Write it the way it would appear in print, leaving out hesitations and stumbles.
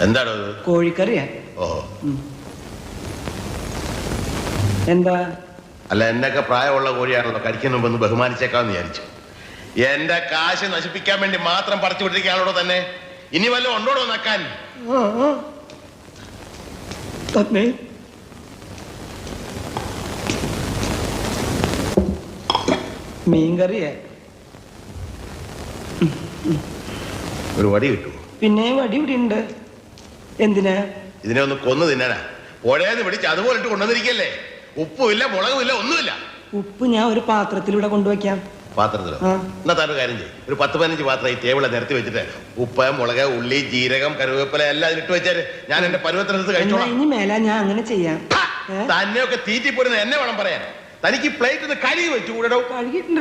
എന്താണോ കോഴിക്കറിയാ? ഓഹോ. എന്താ? അല്ല, എന്നൊക്കെ പ്രായമുള്ള കോഴിയാണല്ലോ, കഴിക്കുന്ന മുമ്പ് ഒന്ന് ബഹുമാനിച്ചേക്കാന്ന് വിചാരിച്ചു. എന്റെ കാശ് നശിപ്പിക്കാൻ വേണ്ടി മാത്രം പറിച്ചു വിട്ടിരിക്കാണോ തന്നെ? ഇനി വല്ലതും ഉണ്ടോടോ നക്കാൻ? തന്നെ മീൻകറിയാ? ഒരു വടി കിട്ടുമോ? പിന്നെ വടി ഇവിടെ ഉണ്ട്. എന്തിനാ? ഇതിനെ ഒന്ന് കൊന്നു തിന്നാനാ. പുഴയെന്ന് പിടിച്ച് അതുപോലെ ഇട്ട് കൊണ്ടുവന്നിരിക്കല്ലേ. ഉപ്പുമില്ല, മുളകുമില്ല, ഒന്നുമില്ല. ഉപ്പ് ഞാൻ ഒരു പാത്രത്തിലൂടെ കൊണ്ടുവയ്ക്കാം. പാത്രത്തിലോ? എന്നാ താനൊരു കാര്യം ചെയ്യും, ഒരു 10-15 പാത്രം ഈ ടേബിളെ നിരത്തി വെച്ചിട്ട് ഉപ്പ്, മുളക്, ഉള്ളി, ജീരകം, കരുവേപ്പില എല്ലാം ഇട്ട് വെച്ചാല് ഞാൻ എന്റെ പരുവത്തിനടുത്ത് കഴിച്ചോളാം. ഇനി മേല ഞാൻ അങ്ങനെ ചെയ്യാം. തന്നെയൊക്കെ തീറ്റിപ്പോരുന്ന എന്നെ വേണം പറയാൻ. തനിക്ക് പ്ലേറ്റ് ഒന്ന് കഴുകി വെച്ചു കൂടോ. കഴുകിയിട്ടുണ്ട്.